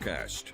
forecast.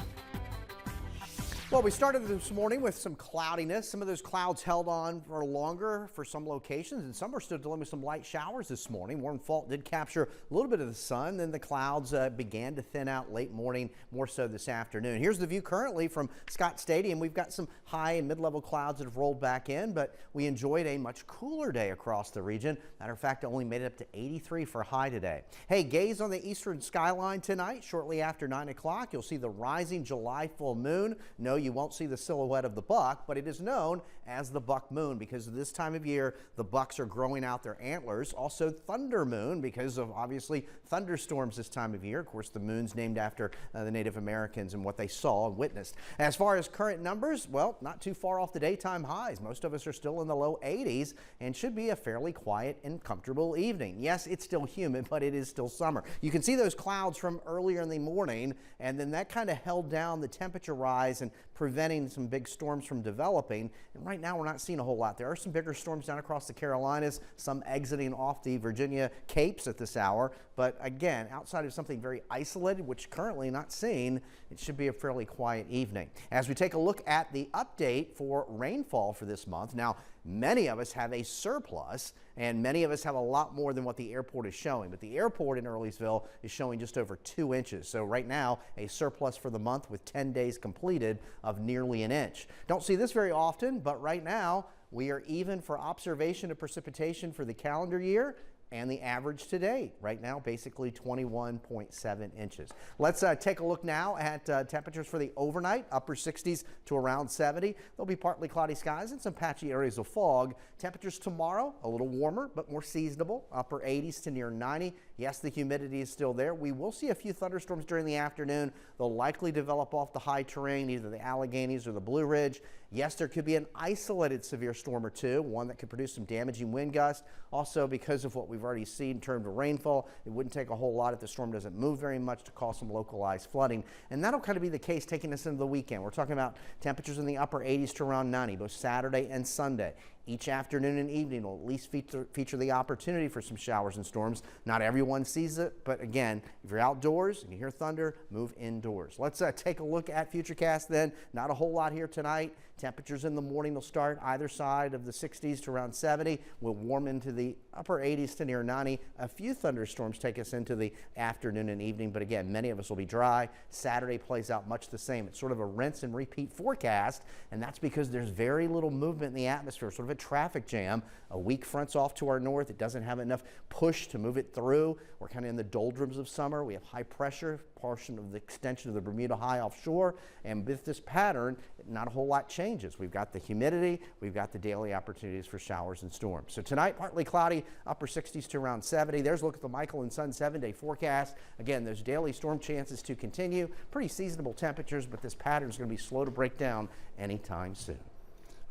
Well, we started this morning with some cloudiness. Some of those clouds held on for longer for some locations, and some are still dealing with some light showers this morning. Warm front did capture a little bit of the sun, then the clouds began to thin out late morning, more so this afternoon. Here's the view currently from Scott Stadium. We've got some high and mid-level clouds that have rolled back in, but we enjoyed a much cooler day across the region. Matter of fact, it only made it up to 83 for a high today. Hey, gaze on the eastern skyline tonight. Shortly after 9 o'clock, you'll see the rising July full moon. No, you won't see the silhouette of the buck, but it is known as the buck moon because this time of year the bucks are growing out their antlers. Also thunder moon because of obviously thunderstorms this time of year. Of course, the moon's named after the Native Americans and what they saw and witnessed. As far as current numbers, well, not too far off the daytime highs. Most of us are still in the low 80s and should be a fairly quiet and comfortable evening. Yes, it's still humid, but it is still summer. You can see those clouds from earlier in the morning, and then that kind of held down the temperature rise and preventing some big storms from developing. And right now we're not seeing a whole lot. There are some bigger storms down across the Carolinas, some exiting off the Virginia Capes at this hour. But again, outside of something very isolated, which currently not seen, it should be a fairly quiet evening. As we take a look at the update for rainfall for this month. Now, many of us have a surplus, and many of us have a lot more than what the airport is showing. But the airport in Earlysville is showing just over 2 inches. So right now, a surplus for the month with 10 days completed of nearly an inch. Don't see this very often, but right now, we are even for observation of precipitation for the calendar year and the average today. Right now, basically 21.7 inches. Let's take a look now at temperatures for the overnight, upper 60s to around 70. There'll be partly cloudy skies and some patchy areas of fog. Temperatures tomorrow, a little warmer, but more seasonable, upper 80s to near 90. Yes, the humidity is still there. We will see a few thunderstorms during the afternoon. They'll likely develop off the high terrain, either the Alleghenies or the Blue Ridge. Yes, there could be an isolated severe storm or two, one that could produce some damaging wind gusts. Also, because of what we've already seen in terms of rainfall, it wouldn't take a whole lot if the storm doesn't move very much to cause some localized flooding. And that'll kind of be the case taking us into the weekend. We're talking about temperatures in the upper 80s to around 90, both Saturday and Sunday. Each afternoon and evening will at least feature the opportunity for some showers and storms. Not everyone sees it, but again, if you're outdoors and you hear thunder, move indoors. Let's take a look at Futurecast then. Not a whole lot here tonight. Temperatures in the morning will start either side of the 60s to around 70. We'll warm into the upper 80s to near 90. A few thunderstorms take us into the afternoon and evening, but again, many of us will be dry. Saturday plays out much the same. It's sort of a rinse and repeat forecast, and that's because there's very little movement in the atmosphere, sort of a traffic jam. A weak front's off to our north. It doesn't have enough push to move it through. We're kind of in the doldrums of summer. We have high pressure, portion of the extension of the Bermuda High offshore, and with this pattern, not a whole lot changes. We've got the humidity, we've got the daily opportunities for showers and storms. So tonight, partly cloudy, upper 60s to around 70. There's a look at the Michael and Son 7-day forecast. Again, those daily storm chances to continue. Pretty seasonable temperatures, but this pattern is going to be slow to break down anytime soon.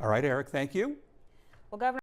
All right, Eric, thank you. Well, Governor